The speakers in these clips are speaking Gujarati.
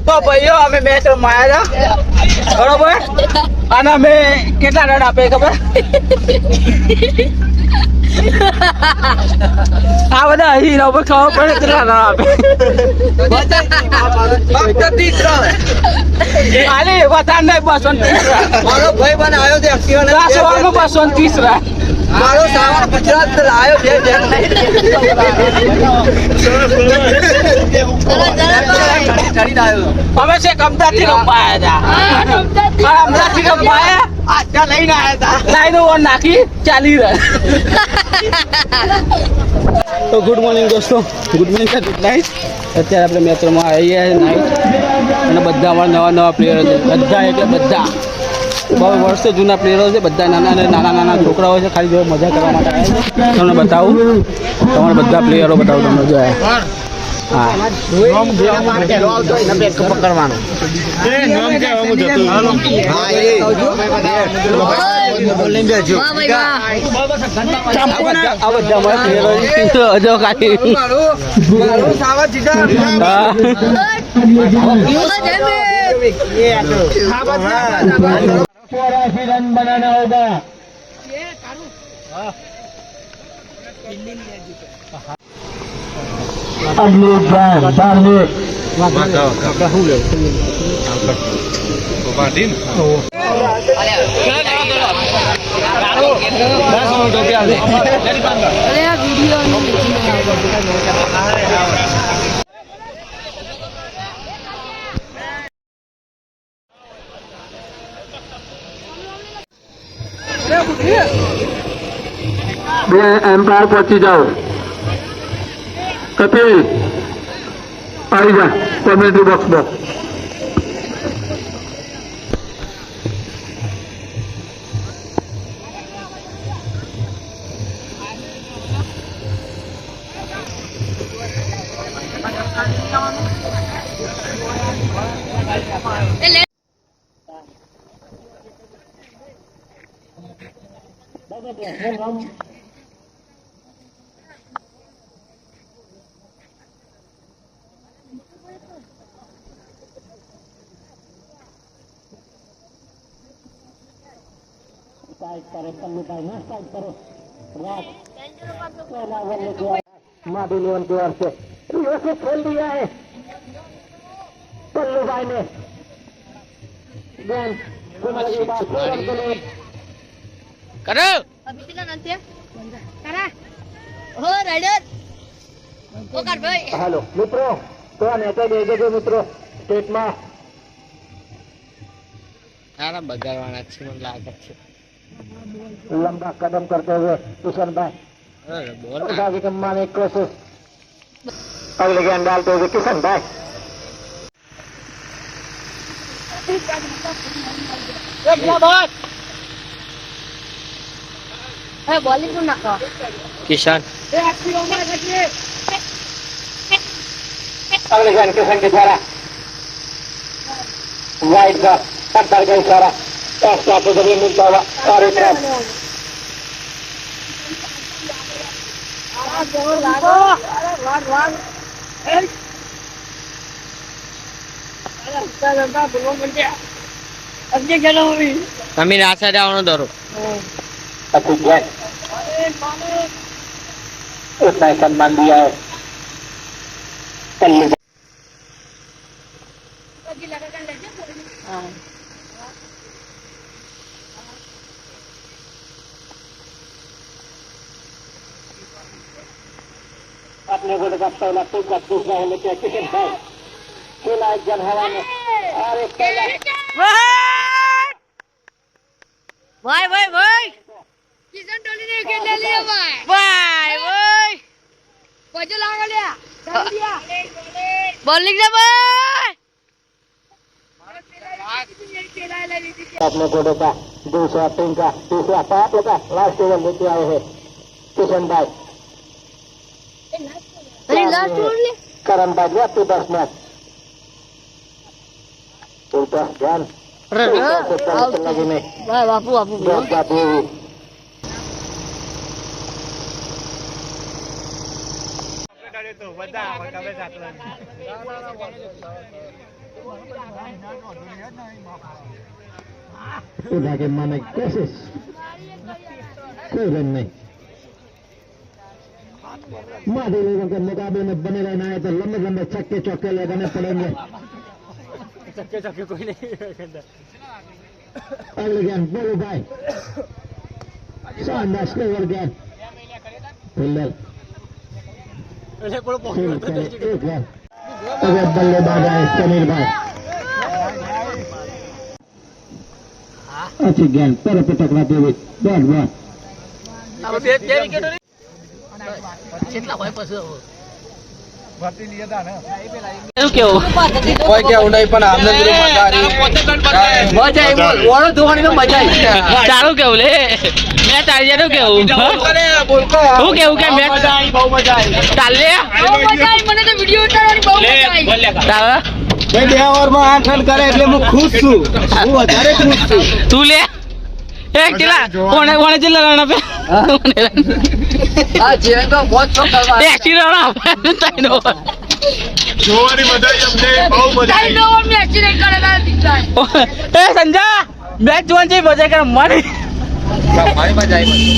તો ભાઈઓ અમે મેચ રમાયા હતા બરોબર અને અમે કેટલા રન આપે ખબર આ બધા હીરો પર ખબર પડે કેટલા રન આપે ફક્ત 30 રન ખાલી વધારે નહીં 230 રન મારો ભાઈ બન આવ્યો છે એક્ટિવા 230 રન મારો સાવણ ગુજરાત લાયો છે અમે છે કમદારથી રમાયા હતા અમદાવાદથી રમાયા આટલા લઈને આવ્યા હતા લાઈનો ઓન નાખી ચાલી રહ્યા તો ગુડ મોર્નિંગ દોસ્તો good morning sir good night અત્યારે આપણે મેચમાં આવીએ નાઇટ અને બધા અમારા નવા પ્લેયરો છે બધા એટલે બધા બહુ વર્ષો જૂના પ્લેયરો છે બધા નાના છોકરાઓ છે ખાલી જો મજા કરવા માટે આવ્યા છે તમને બતાવું તમારે બધા પ્લેયરો બતાવું તમને જોયા હા પકડવાનું रन बनाना होगा अगले बार में एम्पायर पहुंची जाओ कपिल आई जा कम्युनिटी बॉक्स में माधुलियन की ओर से से खेल दिया है पल्लू भाई ने करो अभी कितना नंते करा हो राइडर ओ कर भाई हेलो मित्रों तो नेता देજો મિત્રો સ્ટેટમાં આરા બગાડવાના છે મને લાગે છે लंबा कदम करते हुए किशन भाई आगे कमाने की कोशिश अगले गेंद डालते हुए किशन भाई बॉलिंग को ना किशन अगले गेंद किशन के द्वारा वाइड का पत्थर का इशारा आपको जमीन मिलता हुआ और एक हमें रास्ता जाओ दौड़ो उतना सम्मान दिया है अपने गोल का पहला टुकड़ा दूसरा है लेके किशन भाई खेला एक जन हवा में और एक पहला भाई भाई भाई किशन टोली ने खेल ले लिया भाई भाई भाई पजल आ गया डाल दिया बॉलिंग से भाई अपने गोल का दूसरा टीम का तीसरा पाप का लास्ट ओवर लेके आए हैं किशन भाई करण बाजवा तो 10 मैच उल्टा ध्यान लगी में बापू बापू बापू तो उठा के मारने की कोशिश, कोई रन नहीं। मादी लोगों के मुकाबले में बने रहना है तो लंबे लंबे छक्के चौके लगाने पड़ेंगे। चक्के कोई नहीं अगले गेंद बोलो भाई, शानदार स्लोवर गेंद, फील्डर एक रन। अगर बल्लेबाज है समीर भाई, अच्छी गेंद पर टकराते हुए डॉट बॉल। કોઈ કેવું નહીં પણ આમને મજા ઓળો ધોવાની તો મજા આવી. તારું કેવું લે મેચ આવી જાય કેવું શું કેવું કે મેચ બહુ મજા આવી ચાલ લે મને તો વિડિયો ઉતારવાની બહુ મજા આવી. તારા ભાઈ 2 ઓવરમાં 8 રન કરે એટલે હું ખુશ છું, હું વધારે ખુશ છું. તું લે એક ચલા કોને કોને ચલા રન આપે આ જીવન તો મોજ તો કરવા. એક ચલા રન આપે તાઈનો જોવાની મજા આવી અમને, બહુ મજા તાઈ નો મે એક્સિડન્ટ કરેલા દીકરા. એ સંજા મેચ જોવાની મજા કરે મારી મારી મજા આવી.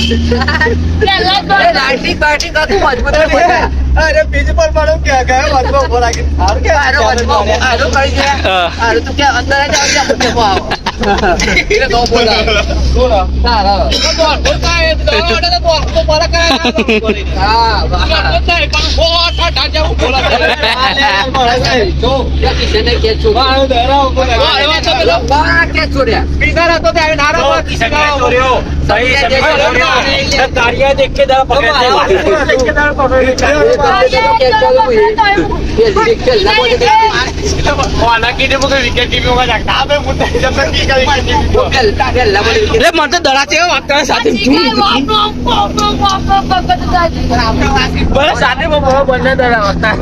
પેલા તો लाइटिंग बैटिंग का तो मजबूत है बोला અરે પીચ પર પડો क्या गया मतलब बोला कि हार के आरो कर दिया आरो तो क्या अंदर है जाओ मुझे को आओ ये दो बोला सुनो सारा बोलता है तो तो बोला कर हां बोलता है पर बहुत ठंडा जाओ बोला जो क्या किसी ने क्या छोड़ा मारो दरा बोला बाहर क्या छोड़ा पीछा तो क्या नारा किसी का छोड़ियो सही है ताड़ियां देख के दरा पकड़ देख के दरा पकड़ वाला की देखो विकेट कीपिंग होगा जाता है मुद्दे जब तक की करेंगे રે મને તો દડા છે વાકતા સાથે બસ સાથે બહુ બંને દડા વાકતા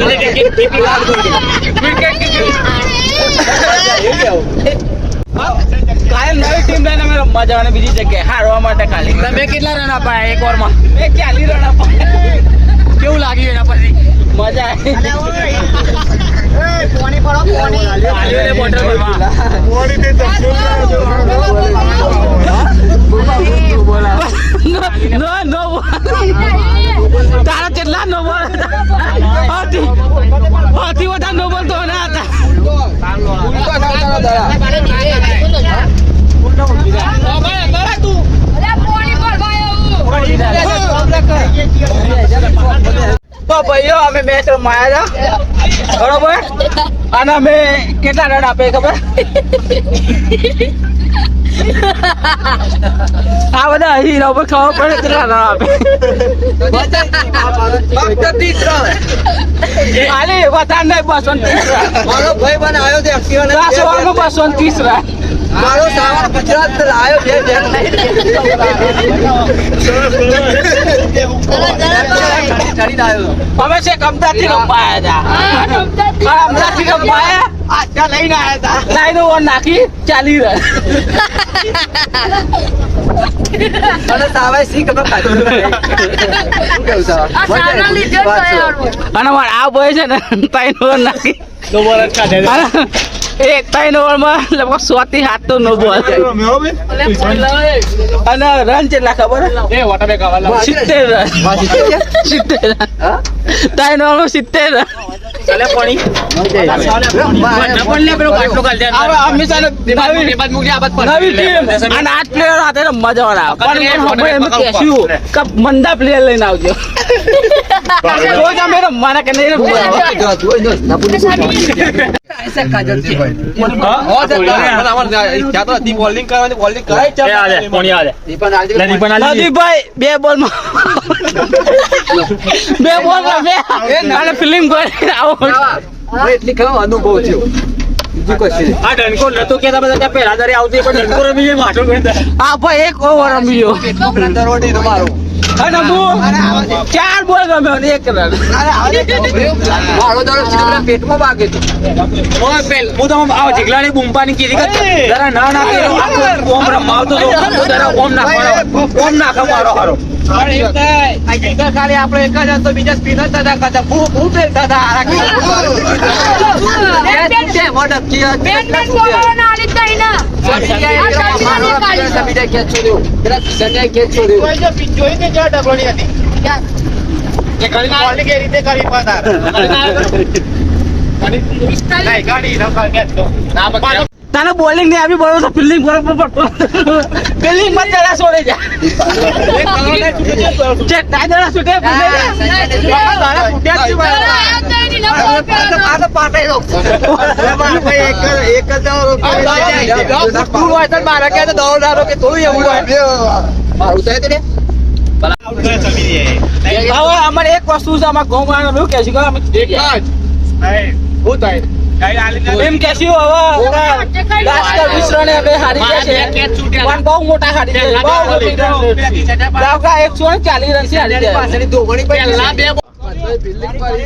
કાયમ નવી ટીમ લઈને અમે રમવા જવાની બીજી જગ્યાએ હારવા માટે ખાલી તમે કેટલા રન આપાયા એક ઓવરમાં મેં 40 રન આપાયા કેવું લાગ્યું એના પછી મજા આવી પાણી પડો પાણી આલ્યો બોટલ मोड़ी दे નો નો તારા કેટલા નો બોલ હાથી વધારે નો બોલ તો ના હતા તો ભાઈઓ અમે મેચ રમાયા હતા બરોબર અને અમે કેટલા રન આપે ખબર આ બધા હીરા ઉપર ખબર પડે કેટલા રન આપે फक्त 30 रन ખાલી વધારે નહીં 230 રન मारो भाई बन आयो दे एक्टिव ने 10 ઓવરમાં 230 રન मारो सावर गुजरात से आयो दे चली आयो અમે છે અમદાવાદથી રમવાયા હતા અમદાવાદથી રમવાયા आजा नहीं ना आया था લાઈન ઓવર નાખી 40 રન અને સાવાય સી કતો ખાતો કેવું સાવા આ સારા લીધે તો યાર અને મારે આ બોય છે ને 3 ઓવર નાખી दो बॉल का दे એ 3 ઓવરમાં લગભગ 100 થી 7 તો નો બોલ અને રન કેટલા ખબર ए वाटर में कावाला 70 રન 70 રન 3 ઓવરમાં 70 રન चले पानी હવે અમે છે ને નવી ટીમ અને 8 પ્લેયર સાથે રમવા જવાના પણ અમે એમ કહેશું કે મંદા પ્લેયર લઈને આવજો રોજ અમે રમવાના કે નહીં રમવાના ऐसा काजल जी भाई और क्या तो दी बॉलिंग करवानी बॉलिंग कराई चल आ जाए पानी आ जाए दीपन आलजी નદીભાઈ 2 બોલમાં 2 બોલમાં અને ફિલ્મ કરી આવો भाई इतनी कम अनुभव थयो બીજું કશું આ ડનકો નતો કેતા બધા ત્યાં પહેલા દારે આવતી પણ ડનકો રમી એ માટો ગયો આ ભાઈ 1 ઓવર રમ્યો એટલો દરવાડી તમારો અને હું 4 બોલ ગમે અને 1 રન. મારો દાડો સીધો પેટમાં વાગે તો હું તો આવો ઢીકલાની બૂમપાની કીધી કે જરા ના ના કે ઓમ રમાવતો તો જરા ઓમ ના મારો હારો. ખાલી આપણે એક જ હતો બીજા સ્પિનર દાદા કરતા હું ફેરતા હતા બેન બોલવાના આલી તઈ ના તને બોલિંગ નહીં આવી બોલો તો ફિલ્ડિંગ બરોબર ફિલ્ડિંગ માં જરા છોડે જા ચેક ના જરા છૂટે મારા ક્યાં તો દોડારો કે થોડું એવું હોય મારું તો હતું ને હવે અમારે એક વસ્તુ છે અમારા ગામમાં એવું કે છે કે અમે એમ કે છે હવે રાજકર વિશ્રણે હવે હારી ગયા છે પણ બહુ મોટા હારી ગયા બહુ મોટી દાવકા 140 રન થી હારી ગયા પાછળની ધોગણી પર પહેલા બે બિલ્ડિંગ પર